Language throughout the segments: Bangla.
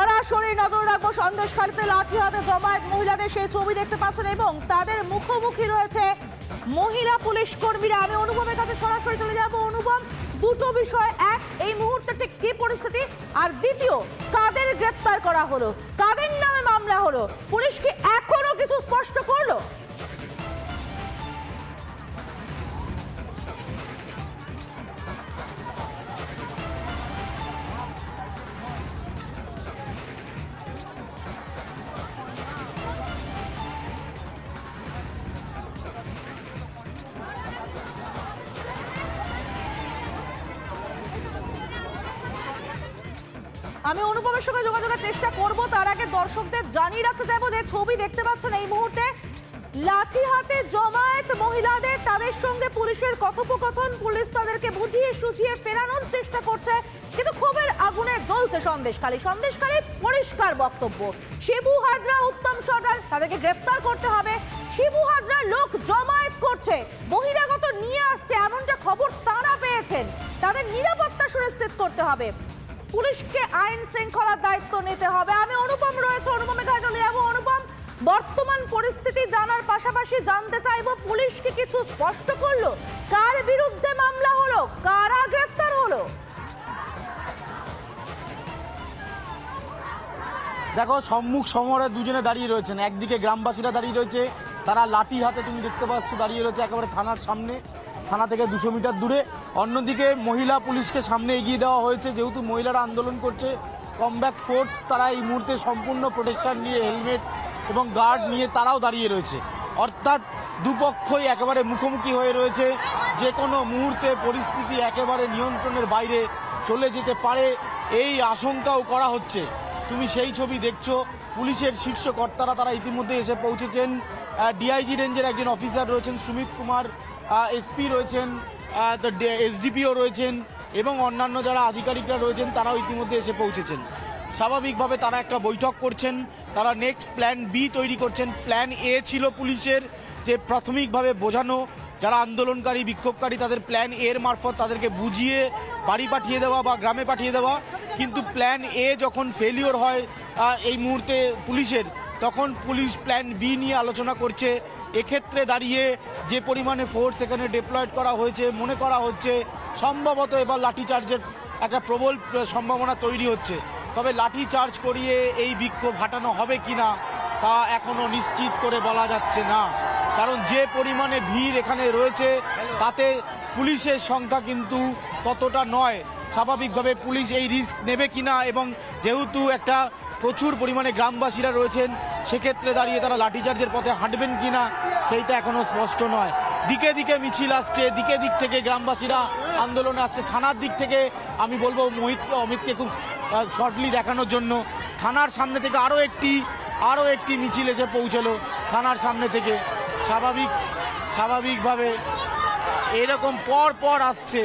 সরাসরি নজর রাখবো সন্দেশখালীতে লাঠি হাতে জমায়েত মহিলাদের সেই ছবি দেখতে পাচ্ছেন এবং তাদের মুখোমুখি রয়েছে মহিলা পুলিশ কর্মীরা। আমি অনুভবের কাছে সরাসরি চলে যাবো। অনুভব, দুটো বিষয়, এক, এই মুহূর্তে ঠিক কি পরিস্থিতি, আর দ্বিতীয়, কাদের গ্রেফতার করা হলো, কাদের নামে মামলা হলো, পুলিশ কি এখনো কিছু স্পষ্ট করলো? আমি অনুভবের সঙ্গে যোগাযোগের চেষ্টা করব, তার আগে দর্শকদের জানিয়ে রাখতে চাইবো যে ছবি দেখতে পাচ্ছেন এই মুহূর্তে লাঠি হাতে জমায়েত মহিলাদের, তাদের সঙ্গে পুলিশের কথোপকথন, পুলিশ তাদেরকে বুঝিয়ে সুঝিয়ে ফেরানোর চেষ্টা করছে, কিন্তু ক্ষোভের আগুনে জ্বলছে সন্দেশখালী। পরিষ্কার বক্তব্য, শিবু হাজরা, উত্তম সর্দার, তাদেরকে গ্রেফতার করতে হবে। শিবু হাজরা লোক জমায়েত করছে, বহিরাগত নিয়ে আসছে, এমনটা খবর তারা পেয়েছেন, তাদের নিরাপত্তা সুনিশ্চিত করতে হবে, পুলিশকে আইন শৃঙ্খলার দায়িত্ব নিতে হবে। আমি অনুপম রয়েছে, অনুপমের কাছে চলে যাবো। অনুপম, বর্তমান পরিস্থিতি জানার পাশাপাশি জানতে চাইবো পুলিশ কি কিছু স্পষ্ট করলো, কার বিরুদ্ধে মামলা হলো, কারা গ্রেফতার হলো? দেখো, সম্মুখ সমরে দুজনে দাঁড়িয়ে রয়েছেন। একদিকে গ্রামবাসীরা দাঁড়িয়ে রয়েছে, তারা লাঠি হাতে তুমি দেখতে পাচ্ছ দাঁড়িয়ে রয়েছে একেবারে থানার সামনে, থানা থেকে 200 মিটার দূরে। অন্যদিকে মহিলা পুলিশকে সামনে এগিয়ে দেওয়া হয়েছে, যেহেতু মহিলারা আন্দোলন করছে। কমব্যাক ফোর্স তারা এই মুহূর্তে সম্পূর্ণ প্রোটেকশন নিয়ে, হেলমেট এবং গার্ড নিয়ে তারাও দাঁড়িয়ে রয়েছে। অর্থাৎ দুপক্ষই একেবারে মুখোমুখি হয়ে রয়েছে, যে কোনো মুহূর্তে পরিস্থিতি একেবারে নিয়ন্ত্রণের বাইরে চলে যেতে পারে, এই আশঙ্কাও করা হচ্ছে। তুমি সেই ছবি দেখছো, পুলিশের শীর্ষ কর্তারা তারা ইতিমধ্যে এসে পৌঁছেছেন। ডিআইজি রেঞ্জের একজন অফিসার রয়েছেন সুমিত কুমার, এসপি রয়েছেন, এসডিপিও রয়েছেন এবং অন্যান্য যারা আধিকারিকরা রয়েছেন তারাও ইতিমধ্যে এসে পৌঁছেছেন। স্বাভাবিকভাবে তারা একটা বৈঠক করছেন, তারা নেক্সট প্ল্যান বি তৈরি করছেন। প্ল্যান এ ছিল পুলিশের, যে প্রাথমিকভাবে বোঝানো যারা আন্দোলনকারী বিক্ষোভকারী, তাদের প্ল্যান এর মারফত তাদেরকে বুঝিয়ে বাড়ি পাঠিয়ে দেওয়া বা গ্রামে পাঠিয়ে দেওয়া। কিন্তু প্ল্যান এ যখন ফেলিওর হয় এই মুহূর্তে পুলিশের, তখন পুলিশ প্ল্যান বি নিয়ে আলোচনা করছে। এক্ষেত্রে দাঁড়িয়ে যে পরিমাণে ফোর্স এখানে ডিপ্লয়েড করা হয়েছে, মনে করা হচ্ছে সম্ভবত এবার লাঠিচার্জের একটা প্রবল সম্ভাবনা তৈরি হচ্ছে। তবে লাঠিচার্জ করিয়ে এই বিক্ষোভ হাঁটানো হবে কিনা তা এখনও নিশ্চিত করে বলা যাচ্ছে না, কারণ যে পরিমাণে ভিড় এখানে রয়েছে তাতে পুলিশের সংখ্যা কিন্তু ততটা নয়। স্বাভাবিকভাবে পুলিশ এই রিস্ক নেবে কিনা, এবং যেহেতু একটা প্রচুর পরিমাণে গ্রামবাসীরা রয়েছেন, সেক্ষেত্রে দাঁড়িয়ে তারা লাঠিচার্জের পথে হাঁটবেন কিনা সেইটা এখনও স্পষ্ট নয়। দিকে দিকে মিছিল আসছে, দিকে দিক থেকে গ্রামবাসীরা আন্দোলনে আসছে। থানার দিক থেকে আমি বলবো অমিতকে খুব শর্টলি দেখানোর জন্য, থানার সামনে থেকে আরও একটি মিছিল এসে পৌঁছলো থানার সামনে থেকে। স্বাভাবিকভাবে এরকম পর আসছে,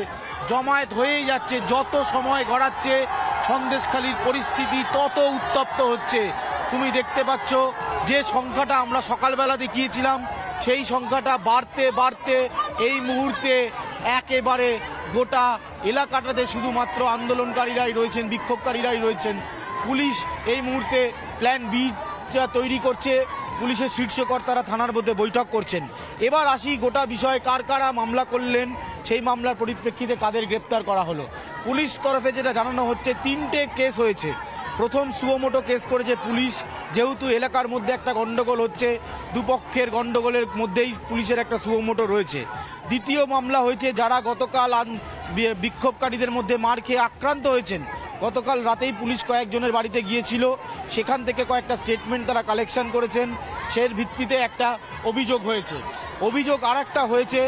জমায়েত হয়েই যাচ্ছে। যত সময় গড়াচ্ছে সন্দেশখালীর পরিস্থিতি তত উত্তপ্ত হচ্ছে। তুমি দেখতে পাচ্ছ যে সংখ্যাটা আমরা সকালবেলা দেখিয়েছিলাম, সেই সংখ্যাটা বাড়তে এই মুহূর্তে একেবারে গোটা এলাকাটাতে শুধুমাত্র আন্দোলনকারীরাই রয়েছেন, বিক্ষোভকারীরাই রয়েছেন। পুলিশ এই মুহূর্তে প্ল্যান বি তৈরি করছে, পুলিশের শীর্ষকর্তারা থানার মধ্যে বৈঠক করছেন। এবার আসি গোটা বিষয়ে, কারা মামলা করলেন, সেই মামলার পরিপ্রেক্ষিতে কাদের গ্রেপ্তার করা হলো। পুলিশ তরফে যেটা জানানো হচ্ছে, 3টে কেস হয়েছে। প্রথম সুমোটো কেস করেছে পুলিশ, যেহেতু এলাকার মধ্যে একটা গণ্ডগোল হচ্ছে, দুপক্ষের গণ্ডগোলের মধ্যেই পুলিশের একটা সুমোটো রয়েছে। দ্বিতীয় মামলা হয়েছে যারা গতকাল বিক্ষোভকারীদের মধ্যে মার খেয়ে আক্রান্ত হয়েছেন। গতকাল রাতেই পুলিশ কয়েকজনের বাড়িতে গিয়েছিল, সেখান থেকে কয়েকটা স্টেটমেন্ট তারা কালেকশন করেছেন, সেই ভিত্তিতে একটা অভিযোগ হয়েছে। আর একটা হয়েছে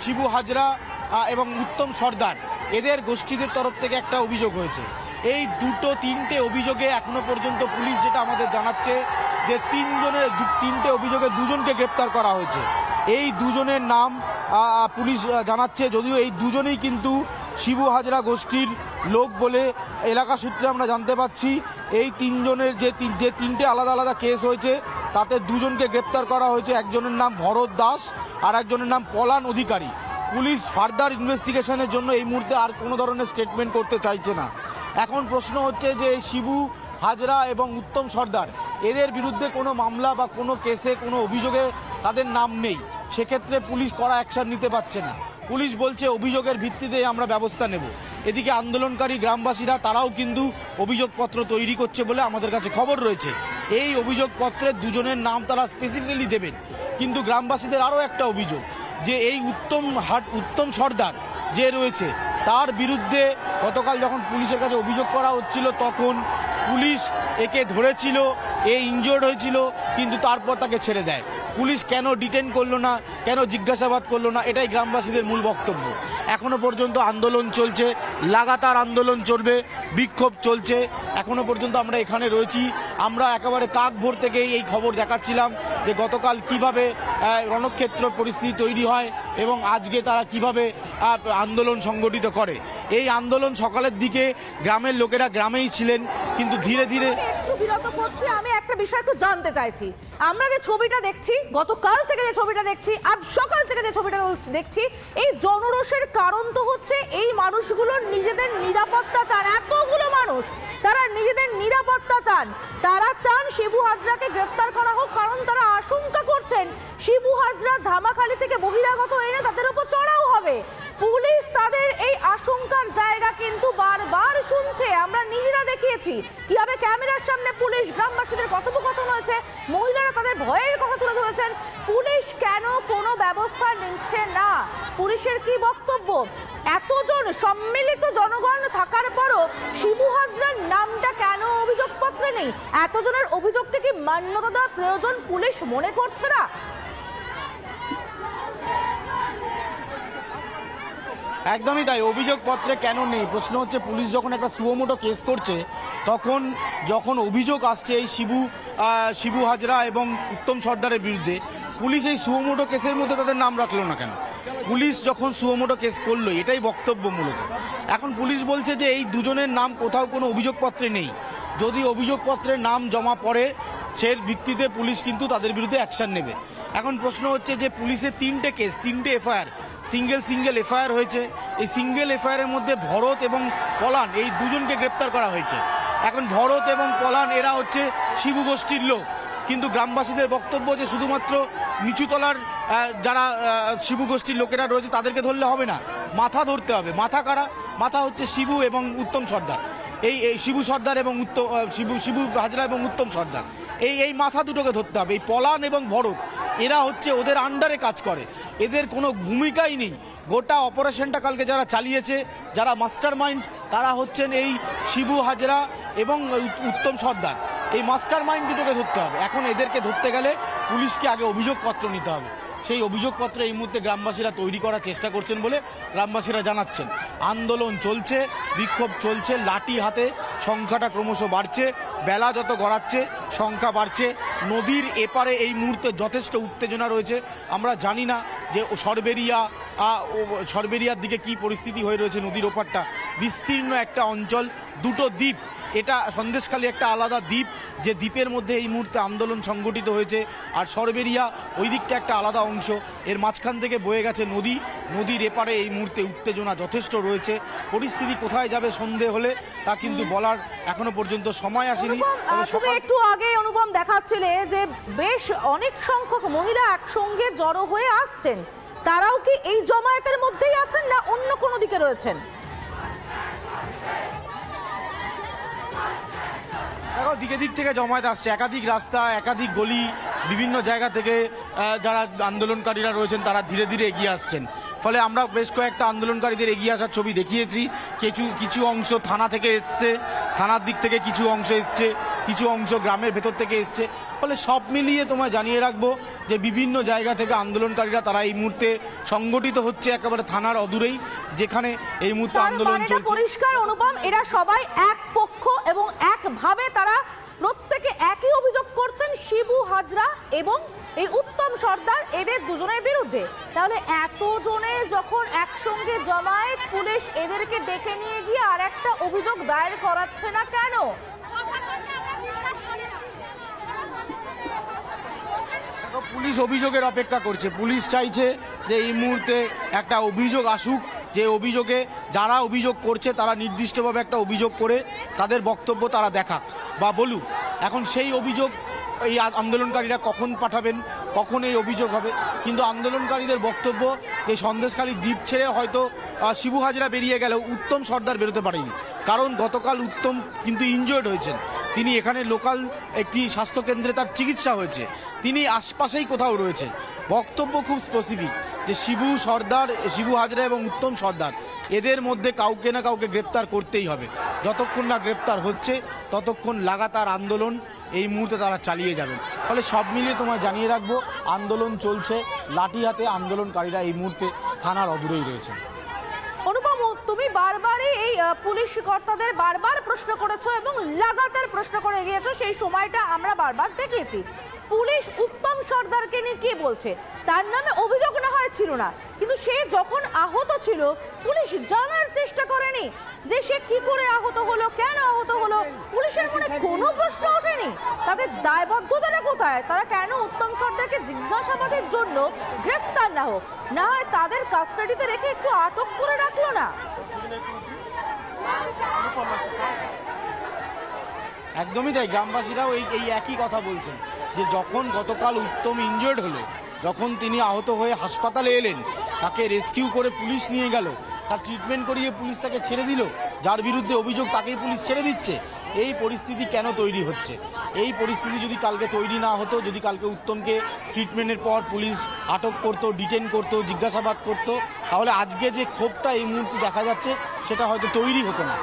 শিবু হাজরা এবং উত্তম সর্দার, এদের গোষ্ঠীদের তরফ থেকে একটা অভিযোগ হয়েছে। এই 3টে অভিযোগে এখনো পর্যন্ত পুলিশ যেটা আমাদের জানাচ্ছে যে 3টে অভিযোগে 2জনকে গ্রেপ্তার করা হয়েছে। এই 2জনের নাম পুলিশ জানাচ্ছে, যদিও এই 2জনেই কিন্তু শিবু হাজরা গোষ্ঠীর লোক বলে এলাকা সূত্রে আমরা জানতে পাচ্ছি। এই 3জনের যে 3টে আলাদা কেস হয়েছে, তাতে 2জনকে গ্রেপ্তার করা হয়েছে। একজনের নাম ভরত দাস আর একজনের নাম পলান অধিকারী। পুলিশ ফার্দার ইনভেস্টিগেশনের জন্য এই মুহূর্তে আর কোনো ধরনের স্টেটমেন্ট করতে চাইছে না। এখন প্রশ্ন হচ্ছে যে শিবু হাজরা এবং উত্তম সর্দার এদের বিরুদ্ধে কোনো মামলা বা কোনো কেসে কোনো অভিযোগে তাদের নাম নেই, সেক্ষেত্রে পুলিশ কড়া অ্যাকশন নিতে পারছে না। পুলিশ বলছে অভিযোগের ভিত্তিতে আমরা ব্যবস্থা নেব। এদিকে আন্দোলনকারী গ্রামবাসীরা তারাও কিন্তু অভিযোগপত্র তৈরি করছে বলে আমাদের কাছে খবর রয়েছে। এই অভিযোগপত্রের দুজনের নাম তারা স্পেসিফিক্যালি দেবেন, কিন্তু গ্রামবাসীদের আরও একটা অভিযোগ যে এই উত্তম সর্দার যে রয়েছে তার বিরুদ্ধে গতকাল যখন পুলিশের কাছে অভিযোগ করা হচ্ছিল তখন পুলিশ একে ধরেছিল, এ ইনজোর্ড হয়েছিল, কিন্তু তারপর তাকে ছেড়ে দেয়। পুলিশ কেন ডিটেন করলো না, কেন জিজ্ঞাসাবাদ করলো না, এটাই গ্রামবাসীদের মূল বক্তব্য। এখনো পর্যন্ত আন্দোলন চলছে, লাগাতার আন্দোলন চলবে, বিক্ষোভ চলছে। এখনো পর্যন্ত আমরা এখানে রয়েছি। আমরা একেবারে কাক ভোর থেকেই এই খবর দেখাচ্ছিলাম যে গতকাল কিভাবে রণক্ষেত্র পরিস্থিতি তৈরি হয় এবং আজকে তারা কিভাবে আন্দোলন সংগঠিত করে। এই আন্দোলন সকালের দিকে গ্রামের লোকেরা গ্রামেই ছিলেন, কিন্তু ধীরে ধীরে একটু বিরত করছি। আমি একটা বিষয় একটু জানতে চাইছি। আমরা যে ছবিটা দেখছি, গতকাল থেকে যে ছবিটা দেখছি, আজ সকাল থেকে যে ছবিটা দেখছি, এই জনরোষের কারণ তো হচ্ছে এই মানুষগুলো নিজেদের নিরাপত্তা চান। এতগুলো মানুষ তারা নিজেদের নিরাপত্তা চান, তারা চান শিবু হাজরাকে গ্রেফতার করা হোক, কারণ তারা আশঙ্কা করছেন শিবু হাজরা ধামাখালি থেকে বহিরাগত এনে তাদের উপর চড়াও হবে। পুলিশ তাদের এই আশঙ্কার জায়গা কিন্তু বারবার শুনছে। আমরা নিজেরা দেখিয়েছি কিভাবে ক্যামেরার সামনে পুলিশ গ্রামবাসীদের কথোপকথন হয়েছে, মহিলারা তাদের ভয়ের কথা তুলে ধরেছেন। পুলিশ কেন কোনো ব্যবস্থা নিচ্ছে না? পুলিশের কি বক্তব্য? এতজন সম্মিলিত জনগণ থাকার পরও শিবু হাজরার নামটা কেন অভিযোগপত্রে নেই? এতজনের অভিযোগকে কি মান্যতা দেওয়া প্রয়োজন পুলিশ মনে করছে না? একদমই তাই, অভিযোগপত্রে কেন নেই প্রশ্ন হচ্ছে। পুলিশ যখন একটা সুমোটো কেস করছে, তখন যখন অভিযোগ আসছে এই শিবু হাজরা এবং উত্তম সর্দারের বিরুদ্ধে, পুলিশ এই সুমোটো কেসের মধ্যে তাদের নাম রাখলো না কেন? পুলিশ যখন সুমোটো কেস করলো, এটাই বক্তব্য মূলত। এখন পুলিশ বলছে যে এই দুজনের নাম কোথাও কোনো অভিযোগপত্রে নেই। যদি অভিযোগপত্রের নাম জমা পড়ে, সে ভিত্তিতে পুলিশ কিন্তু তাদের বিরুদ্ধে অ্যাকশন নেবে। এখন প্রশ্ন হচ্ছে যে পুলিশের 3টে কেস, 3টে এফআইআর, সিঙ্গেল এফআইআর হয়েছে। এই সিঙ্গেল এফআইআরের মধ্যে ভরত এবং পলান এই দুজনকে গ্রেপ্তার করা হয়েছে। এখন ভরত এবং পলান এরা হচ্ছে শিবু গোষ্ঠীর লোক, কিন্তু গ্রামবাসীদের বক্তব্য যে শুধুমাত্র নিচুতলার যারা শিবু গোষ্ঠীর লোকেরা রয়েছে তাদেরকে ধরলে হবে না, মাথা ধরতে হবে। মাথা কারা? মাথা হচ্ছে শিবু এবং উত্তম সর্দার। এই শিবু সর্দার এবং শিবু হাজরা এবং উত্তম সর্দার, এই মাথা দুটোকে ধরতে হবে। এই পলান এবং ভরত এরা হচ্ছে ওদের আন্ডারে কাজ করে, এদের কোনো ভূমিকাই নেই। গোটা অপারেশনটা কালকে যারা চালিয়েছে, যারা মাস্টার মাইন্ড, তারা হচ্ছেন এই শিবু হাজরা এবং উত্তম সর্দার। এই মাস্টার মাইন্ড দুটোকে ধরতে হবে। এখন এদেরকে ধরতে গেলে পুলিশকে আগে অভিযোগপত্র নিতে হবে। সেই অভিযোগপত্র এই মুহূর্তে গ্রামবাসীরা তৈরি করার চেষ্টা করছেন বলে গ্রামবাসীরা জানাচ্ছেন। আন্দোলন চলছে, বিক্ষোভ চলছে, লাঠি হাতে সংখ্যাটা ক্রমশ বাড়ছে, বেলা যত গড়াচ্ছে সংখ্যা বাড়ছে। নদীর এপারে এই মুহূর্তে যথেষ্ট উত্তেজনা রয়েছে। আমরা জানি না যে সরবেরিয়ার দিকে কি পরিস্থিতি হয়ে রয়েছে। নদীর ওপারটা বিস্তীর্ণ একটা অঞ্চল, দুটো দ্বীপ। এটা সন্দেশখালী একটা আলাদা দ্বীপ, যে দ্বীপের মধ্যে এই মুহূর্তে আন্দোলন সংগঠিত হয়েছে। আর সরবেরিয়া ওই দিকটা একটা আলাদা অংশ, এর মাঝখান থেকে বয়ে গেছে নদী। নদীর এপারে এই মুহূর্তে উত্তেজনা যথেষ্ট রয়েছে। পরিস্থিতি কোথায় যাবে সন্ধে হলে তা কিন্তু বলার এখনো পর্যন্ত সময় আসেনি। তুমি একটু আগে অনুপম দেখাচ্ছিলে যে বেশ অনেক সংখ্যক মহিলা একসঙ্গে জড়ো হয়ে আসছেন, তারাও কি এই জমায়েতের মধ্যেই আছেন না অন্য কোনো দিকে রয়েছেন? দেখো, দিক থেকে জমায়েত আসছে, একাধিক রাস্তা, একাধিক গলি, বিভিন্ন জায়গা থেকে যারা আন্দোলনকারীরা রয়েছেন তারা ধীরে ধীরে এগিয়ে আসছেন। ফলে আমরা বেশ কয়েকটা আন্দোলনকারীদের এগিয়ে আসার ছবি দেখিয়েছি। কিছু অংশ থানা থেকে এসছে, থানার দিক থেকে কিছু অংশ এসছে, কিছু অংশ গ্রামের ভেতর থেকে এসছে। ফলে সব মিলিয়ে তোমায় জানিয়ে রাখবো যে বিভিন্ন জায়গা থেকে আন্দোলনকারীরা তারা এই মুহূর্তে সংগঠিত হচ্ছে একেবারে থানার অদূরেই, যেখানে এই মুহূর্তে আন্দোলন চলছে। পরিষ্কার অনুপম, এরা সবাই এক পক্ষ এবং একভাবে তারা প্রত্যেকে একই অভিযোগ করছেন শিবু হাজরা এবং এই উত্তম সর্দার, এদের দুজনের বিরুদ্ধে। তাহলে এতজনের যখন একসঙ্গে জমায়েত, পুলিশ এদেরকে ডেকে নিয়ে গিয়ে আর একটা অভিযোগ দায়ের করাচ্ছে না কেন? পুলিশ অভিযোগের অপেক্ষা করছে। পুলিশ চাইছে যে এই মুহূর্তে একটা অভিযোগ আসুক, যে অভিযোগে যারা অভিযোগ করছে তারা নির্দিষ্টভাবে একটা অভিযোগ করে তাদের বক্তব্য তারা দেখাক বা বলুক। এখন সেই অভিযোগ এই আন্দোলনকারীরা কখন পাঠাবেন, কখন এই অভিযোগ হবে, কিন্তু আন্দোলনকারীদের বক্তব্য যে সন্দেশখালী দ্বীপ ছেড়ে হয়তো শিবু হাজরা বেরিয়ে গেলেও উত্তম সর্দার বেরোতে পারেনি, কারণ গতকাল উত্তম কিন্তু ইনজয়েড হয়েছেন। তিনি এখানে লোকাল একটি স্বাস্থ্যকেন্দ্রে তার চিকিৎসা হয়েছে, তিনি আশপাশেই কোথাও রয়েছেন। বক্তব্য খুব স্পেসিফিক যে শিবু হাজরা এবং উত্তম সর্দার এদের মধ্যে কাউকে না কাউকে গ্রেপ্তার করতেই হবে। যতক্ষণ না গ্রেপ্তার হচ্ছে ততক্ষণ লাগাতার আন্দোলন এই মুহূর্তে তারা চালিয়ে যাবেন। ফলে সব মিলিয়ে তোমায় জানিয়ে রাখবো, আন্দোলন চলছে, লাঠি হাতে আন্দোলনকারীরা এই মুহূর্তে থানার অদূরেই রয়েছে। অনুপম, তুমি বারবারই এই পুলিশ কর্তাদের বারবার প্রশ্ন করেছো এবং লাগাতার প্রশ্ন করে এগিয়েছো, সেই সময়টা আমরা বারবার দেখেছি। পুলিশ উত্তম সর্দারকে নিয়ে কি বলছে? তার নামে অভিযোগ না হয় ছিল না, কিন্তু সে যখন আহত ছিল পুলিশ জানার চেষ্টা করেনি যে সে কি করে আহত হলো, কেন আহত হলো। পুলিশের মনে কোনো প্রশ্ন ওঠেনি। তাদের দায়বদ্ধতাটা কোথায়? তারা কেন উত্তম সর্দারকে জিজ্ঞাসাবাদের জন্য গ্রেফতার না হোক, না হয় তাদের কাস্টাডিতে রেখে একটু আটক করে রাখলো না? একদমই তাই, গ্রামবাসীরাও এই একই কথা বলছেন যে যখন গতকাল উত্তম ইনজয়েড হলো, যখন তিনি আহত হয়ে হাসপাতালে এলেন, তাকে রেস্কিউ করে পুলিশ নিয়ে গেল, তার ট্রিটমেন্ট করিয়ে পুলিশ তাকে ছেড়ে দিল, যার বিরুদ্ধে অভিযোগ তাকেই পুলিশ ছেড়ে দিচ্ছে। এই পরিস্থিতি কেন তৈরি হচ্ছে? এই পরিস্থিতি যদি কালকে তৈরি না হতো, যদি কালকে উত্তমকে ট্রিটমেন্টের পর পুলিশ আটক করতো, ডিটেন করতো, জিজ্ঞাসাবাদ করতো, তাহলে আজকে যে ক্ষোভটা এই মুহূর্তে দেখা যাচ্ছে সেটা হয়তো তৈরি হতো না।